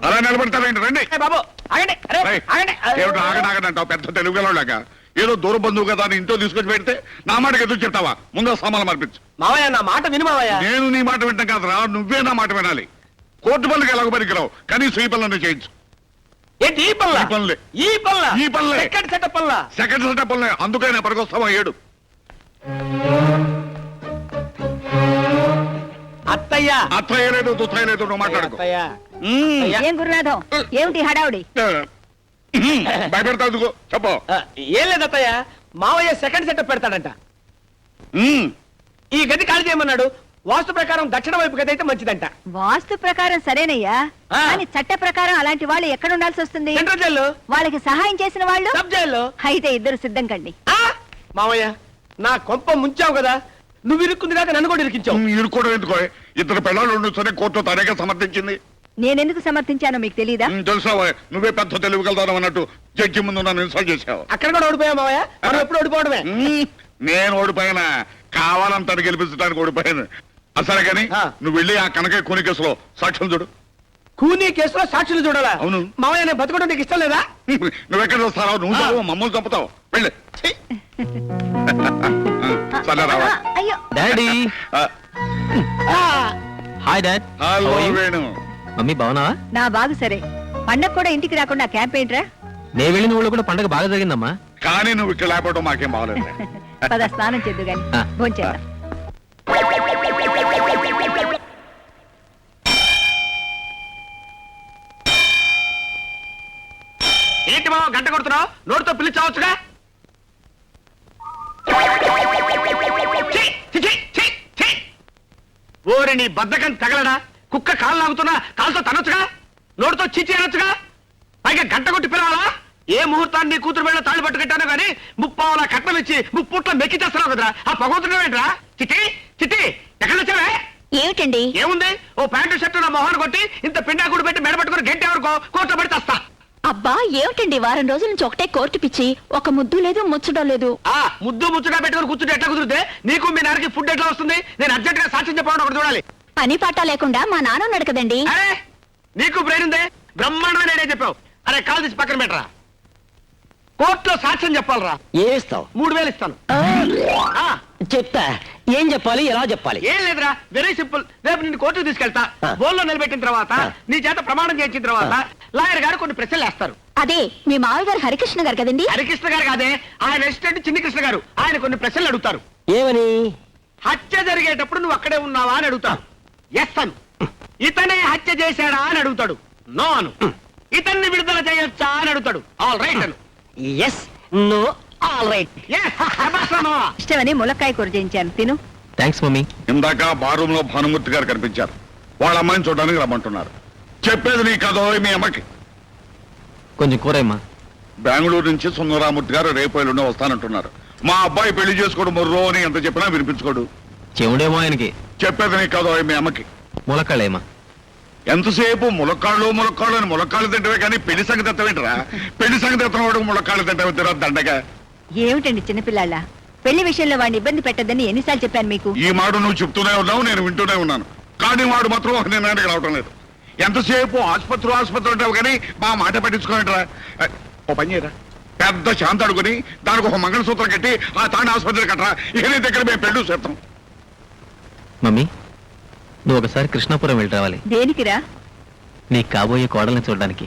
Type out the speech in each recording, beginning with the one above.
అలా నిలబడతారండి, రండి. బాబు ఆగండి. ఆగండి పెద్ద తెలుగులాగా. ఏదో దూర బంధువు కదా అని ఇంట్లో తీసుకొచ్చి పెడితే నా మాటకి ఎదురు చెప్తావా? ముందు సామాన్లు మార్పించు. మావయ్య నా మాట విను మావయ్య. నేను నీ మాట వింటాం కాదురా, నువ్వే నా మాట వినాలి. కోర్టు పనులకి ఎలాగో పనికిరావు, కనీసం ఈ పనులన్నీ చేయించు. ఏంటి ఈ పనుల? ఈ పనులే సెకండ్ సెటప్ పనుల. సెకండ్ సెటప్ పనులే. అందుకైనా పనికొస్తావా? ఏడు అత్తయ్య. అత్తయ్య లేదు, దుత్తయ్య లేదు, నువ్వు మాట్లాడుకో. ఏం గురునాథం, ఏమిటి హడావుడి? భయపెడతావు చెప్పు. ఏం లేదు అత్తయ్య, మావయ్య సెకండ్ సెటప్ పెడతాడంట. ఈ గది ఖాళీ చేయమన్నాడు. వాస్తు ప్రకారం దక్షిణ వైపు గది అయితే మంచిదంట. వాస్తు ప్రకారం సరేనయ్యా, కానీ చట్ట ప్రకారం అలాంటి వాళ్ళు ఎక్కడ ఉండాల్సి వస్తుంది? సెంట్రల్ జైల్లో. వాళ్ళకి సహాయం చేసిన వాళ్ళు సబ్ జైల్లో. అయితే ఇద్దరు సిద్ధం కండి. మావయ్య నా కొంప ముంచావు కదా, నువ్వు ఇరుక్కుంది కాక నన్ను కూడా ఇరికించావు. ఇరుక్కోవడం ఎందుకో? ఇద్దరు పిల్లలు ఉండొచ్చని కోర్టు తనేగా సమర్థించింది. నేనెందుకు సమర్థించానో మీకు తెలీదా? తెలుసావా? నువ్వే పెద్ద తెలివిగలుగుతావు అన్నట్టు జడ్జి ముందు నన్ను ఇన్సల్ట్ చేసావు. అక్కడ కూడా ఓడిపోయావు మావయ్య. మనం ఎప్పుడు ఓడిపోవడమే. నేను ఓడిపోయినా, కావాలంత గెలిపించడానికి ఓడిపోయాను. అసలు కానీ నువ్వు వెళ్ళి ఆ కనకయ్య కూని కేసులో సాక్ష్యం చూడు. కూనీ కేసులో సాక్షులు చూడాలా? అవును. మావయ్య నేను బతకడం నీకు ఇష్టం లేదా? నువ్వెక్కడ వస్తావు? నువ్వు చదువు, మమ్మల్ని చంపుతావు. వెళ్ళి. సరే రావా. అయ్యో daddy. Hi dad. Hello Venu. Mummy బాగున్నావా? నా బాగు సరే. పండగ కూడా ఇంటికి రాకుండా క్యాంప్ ఏంట్రా? నే వెళ్ళిన ఊళ్ళో కూడా పండగ బాగా జరిగిందమ్మా. కానీ నువ్వు ఇక్కడ లేకపోవడం మాకేం బాగలేదు. పద స్నానం చేద్దు గాని భోంచేద్దాం. ఏంటి మావ గంట కొడుతున్నావు? నోటితో పిలిచావచ్చుగా. ఓరి నీ బద్దకం తగలడా? కుక్క కాలు లాగుతున్నా కాలుతో తనొచ్చుగా, నోటితో చిచ్చి అనొచ్చుగా, పైగా గంట కొట్టి పిలవాలా? ఏ ముహూర్తాన్ని నీ కూతురు మీద తాళి పట్టు కట్టాను కానీ ముప్పావులా కట్నం ఇచ్చి ముప్పుట్లో మెక్కి చేస్తున్నావు కదరా. ఆ పగవుతున్నావేంట్రా? చిట్టి చిట్టి ఎక్కడ వచ్చావే? ఏమిటండి? ఏముంది, ఓ ప్యాంటు షర్టు నా మొహాన్ని కొట్టి ఇంత పిండాకుడు పెట్టి మెడబట్టుకుని గంట ఎవరికో కోర్టులో పెడితే వస్తా. అబ్బా ఏమిటండి, వారం రోజుల నుంచి ఒకటే కోర్టు పిచ్చి, ఒక ముద్దు లేదు ముచ్చడం లేదు. ఆ ముద్దు ముచ్చుగా పెట్టుకుని కూర్చుంటే ఎట్లా కుదిరితే నీకు మీ నాన్నకి ఫుడ్ ఎట్లా వస్తుంది? నేను అర్జెంట్ గా సాక్ష్యం చెప్పడం ఒకటి చూడాలి. పని పాట లేకుండా మా నాన్న ఉన్నాడు కదండి. అరే నీకు బ్రెయిన్ ఉందే, బ్రహ్మాండమే నేనే చెప్పావు. అరే కాల్ తీసి పక్కన పెట్టరా. కోర్టులో సాక్ష్యం చెప్పాలరా. ఏమిస్తావు? 3000 ఇస్తాను. చెప్తా. ఏం చెప్పాలి, ఎలా చెప్పాలి? ఏం లేదురా, వెరీ సింపుల్. రేపు నిన్ను కోర్టుకు తీసుకెళ్తా. బోల్లో నిలబెట్టిన తర్వాత నీ చేత ప్రమాణం చేయించిన తర్వాత లాయర్ గారు కొన్ని ప్రశ్నలు వేస్తారు. అదే మీ మామయ్య గారు హరికృష్ణ గారు కదండి. హరికృష్ణ గారు కాదే, ఆయన అసిస్టెంట్ చిన్ని కృష్ణ గారు. ఆయన కొన్ని ప్రశ్నలు అడుగుతారు. ఏమని? హత్య జరిగేటప్పుడు నువ్వు అక్కడే ఉన్నావా అని అడుగుతాడు. ఎస్ అను. ఇతనే హత్య చేశాడా అని అడుగుతాడు. నో అను. ఇతన్ని విడుదల చేయొచ్చా అని అడుగుతాడు. ఆల్ రైట్ అను. Yes, no, all right. ఇష్టమని ములక్కాయ కూర చేయించాను, తిను. Thanks mummy. ఇందాక బారూమ్ లో భానుమూర్తి గారు కనిపించారు. వాళ్ళ అమ్మాయిని చూడడానికి రమ్మంటున్నారు. చెప్పేది నీ కథ మీ అమ్మకి. కొంచెం కూరేమ్మా. బెంగళూరు నుంచి సుందరామూర్తి గారు రేపు ఎల్లుండి వస్తానంటున్నారు. మా అబ్బాయి పెళ్లి చేసుకోడు మొర్రో అని ఎంత చెప్పినా వినిపించుకోడు. చెవుడేమో ఆయనకి. చెప్పేది నీ కథ మీ అమ్మకి. ములక్కాళ్ళేమా. ఎంతసేపు ములక్కాళ్ళు ములక్కాళ్ళు అని ములక్కాళ్ళు తింటవే కానీ పెళ్లి సంగతి ఎత్తవేంటరా? పెళ్లి సంగతి ఎత్తనవాడు ములక్కాళ్ళు తింటవే తిరా దండగా. ఏమిటండి చిన్నపిల్లాళ్ళ, పెళ్లి విషయంలో వాడిని ఇబ్బంది పెట్టద్దని ఎన్నిసార్లు చెప్పాను మీకు? ఈ మాట నువ్వు చెప్తూనే ఉన్నావు, నేను వింటూనే ఉన్నాను. కానీ వాడు మాత్రం ఒక నిర్ణయానికి రావటం లేదు. ఎంతసేపు ఆసుపత్రి ఉంటావు కానీ మా మాట పట్టించుకోండిరా. ఓ పని చేయరా, పెద్ద శాంత అడుగుని దానికి ఒక మంగళసూత్రం కట్టి ఆ తాండ ఆసుపత్రి కట్టరా. ఇక నీ దగ్గర మేము పెళ్లి చేస్తాం. మమ్మీ నువ్వు ఒకసారి కృష్ణాపురం వెళ్ళి రావాలి. దేనికిరా? నీకు కాబోయే కోడల్ని చూడడానికి.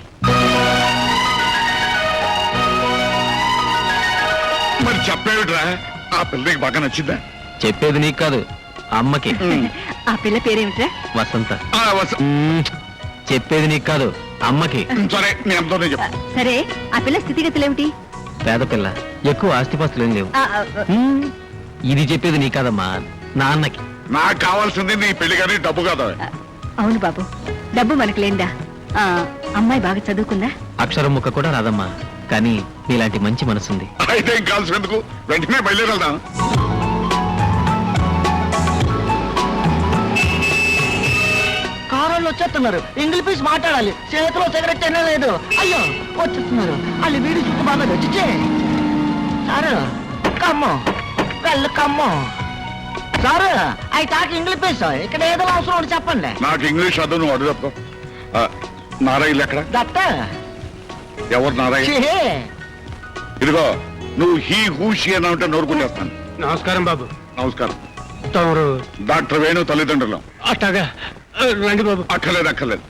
మరి చెప్పేవిట్రా, ఆ పిల్లకి బాగా నచ్చిందా? చెప్పేది నీకు కాదు, అమ్మకి. ఆ పిల్ల పేరేమిట్రా? వసంత. చెప్పేది నీకు కాదు, అమ్మకి. సరే నేను ఎంతోనే చెప్పు. సరే ఆ పిల్ల స్థితిగతులేమిటి? పేద పిల్ల, ఎక్కువ ఆస్తిపాస్తులు ఏం లేవు. ఇది చెప్పేది నీ కాదమ్మా, నాన్నకి. నాకు కావాల్సింది నీ పెళ్లి కానీ డబ్బు కాదా? అవును బాబు, డబ్బు మనకు లేదా? అమ్మాయి బాగా చదువుకుందా? అక్షరం ముక్క కూడా రాదమ్మా, కానీ నీలాంటి మంచి మనసుంది. అయితే ఏం కావాల్సినందుకు వెంటనే బయలుదేరదాం. కారులో వచ్చేస్తున్నారు. ఇంగ్లీష్ మాట్లాడాలి. చేతిలో సిగరెట్ అయినా లేదు. అయ్యో వచ్చేస్తున్నారు. వాళ్ళు వీడి చుట్టూ బాగా వచ్చిచ్చే సారు కమ్మో వెళ్ళు కమ్మో సారు. అవి తాకి ఇంగ్లీష్ ఇక్కడ ఏదో అవసరం ఒకటి చెప్పండి. నాకు ఇంగ్లీష్ అదు, నువ్వు అడుగు. నారాయణ ఎక్కడ? దత్త ఎవరు నారాయణ? ఛీ! ఇదిగో నువ్వు హీ హూషి అని అంటే నోరుకుంటేస్తాను. నమస్కారం బాబు. నమస్కారం. తమరు డాక్టర్ వేణు తల్లిదండ్రులం. అట్టాగా రండి బాబు. అక్కర్లేదు.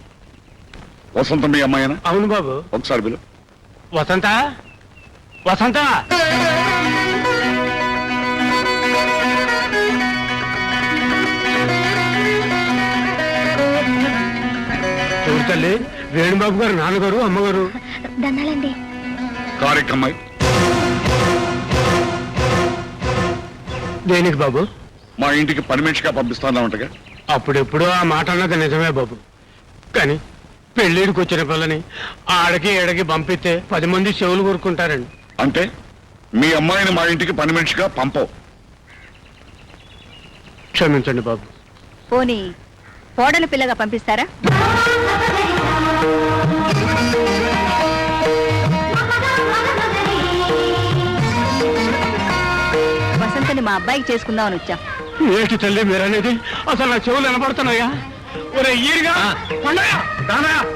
వసంత మీ అమ్మాయినా? అవును బాబు. ఒకసారి బిలు. వసంత వసంత చూడు తల్లి, వేణుబాబు గారు నాన్నగారు అమ్మగారు. దండాలండి. కారెక్కమ్మాయి దేనికి బాబు? మా ఇంటికి పని మనిషిగా పంపిస్తానంటగా. అప్పుడెప్పుడు ఆ మాట అన్నది నిజమే బాబు, కానీ పెళ్ళిడికి వచ్చిన పిల్లని ఆడకి ఏడకి పంపిస్తే 10 మంది చెవులు కోరుకుంటారండి. అంటే మీ అమ్మాయిని మా ఇంటికి పని మనిషిగా పంపవు. క్షమించండి బాబు. పోనీ కోడలు పిల్లగా పంపిస్తారా? వసంతని మా అబ్బాయికి చేసుకుందామని వచ్చాం. ఏంటి తల్లి మీరనేది? అసలు నా చెవులు వినపడుతున్నాయా? ఒరే ఈరిగా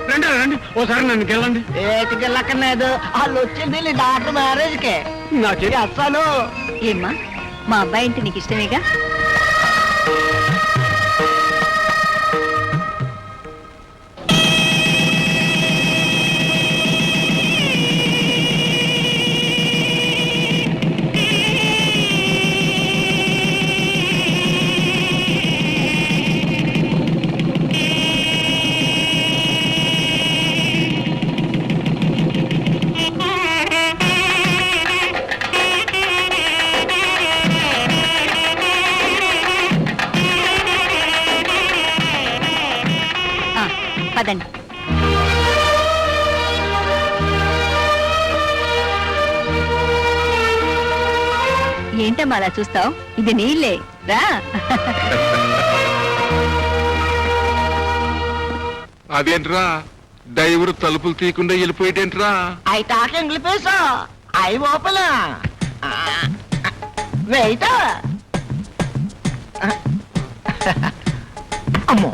రండి ఓసారి నన్ను గెలండి. ఏటికి వెళ్ళక్కర్లేదు, వాళ్ళు వచ్చింది నీ డాక్టర్ మ్యారేజ్ కే. నాకే అసలు ఏమ్మా, మా అబ్బాయి ఇంటి నీకు ఇష్టమేగా? పదండి. ఏంటమ్మా అలా చూస్తావు? ఇది నీళ్ళే, రా. అదేంట్రా డ్రైవర్ తలుపులు తీయకుండా వెళ్ళిపోయేటేంట్రా? అవి టాక్ ఇంగ్లీష్ అవి ఓపెన్ వెయిట్. అమ్మో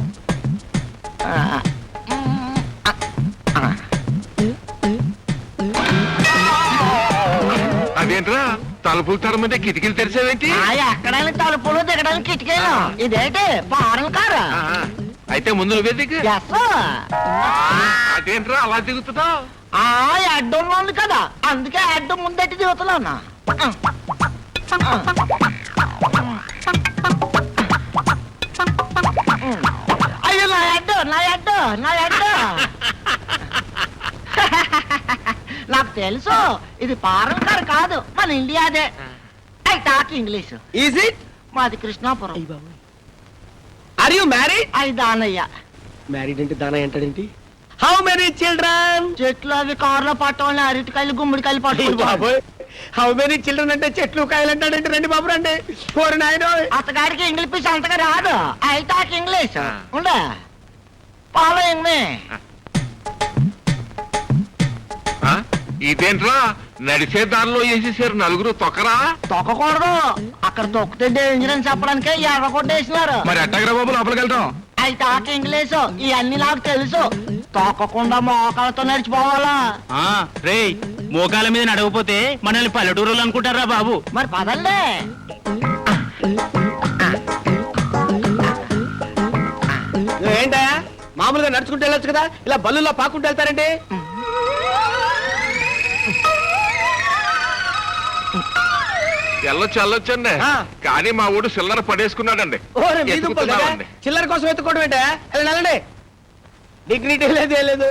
అదేంట్రా తలుపులు తరమంటే కిటికీలు తెరిచావేంటి? ఎక్కడానికి తలుపులు దిగడానికి కిటికీలు. ఇదేంటి ఫారెన్ కారు? అయితే ముందు నువ్వే దిగు. ఎస్. అదేంట్రా అలా దిగుతున్నావు? అడ్డంలో ఉంది కదా, అందుకే అడ్డం ముందట్టి దిగుతున్నా. అయ్యో నా అడ్డు నాకు తెలుసు, ఇది ఫారెన్ కార్ కాదు, మన ఇండియాదే. I talk English. Is it? మాది కృష్ణాపురం. Are you married? అయి దానయ్య. మ్యారీడ్ అంటే దానా ఏంటండి? How many children? చెట్లు అవి కార్లో పట్టవాలని అరటికాయలు గుమ్మడికాయలు పట్టుకుంటారు. హౌ మెనీ చిల్డ్రన్ అంటే చెట్లు కాయలు అంటాడంటే రండి బాబు రండి. కోరి నాయన అతగాడికి ఇంగ్లీష్ అంతగా రాదు. I talk English. ఉండే ఫాలోయింగ్ మీ. ఇదేంట్రా నడిచే దానిలో వేసేసారు నలుగురు తొక్కరా? తొక్కకూడదు, అక్కడ తొక్కితే డేంజర్ అని చెప్పడానికే ఎర్ర కొట్టేసినారు. మరి ఎట్టగరా బాబు లోపలికి వెళ్తాం? ఐ టాక్ ఇంగ్లీష్, ఇవన్నీ నాకు తెలుసు. తొక్కకుండా మోకాలతో నడిచిపోవాలా? రే మోకాల మీద నడవపోతే మనల్ని పల్లెటూరులు అనుకుంటారా బాబు? మరి పదండి. ఏంటా మామూలుగా నడుచుకుంటూ వెళ్ళొచ్చు కదా, ఇలా బల్లులా పాకుంటూ వెళ్తారండి? వెళ్ళొచ్చండి, కానీ మా ఊడు చిల్లర పడేసుకున్నాడండి. ఎత్తుకుతున్నామండి. చిల్లర కోసం ఎత్తుకోవడం ఏంటా? వెళ్ళండి. డిగ్నిటీ లేదు ఏం లేదు.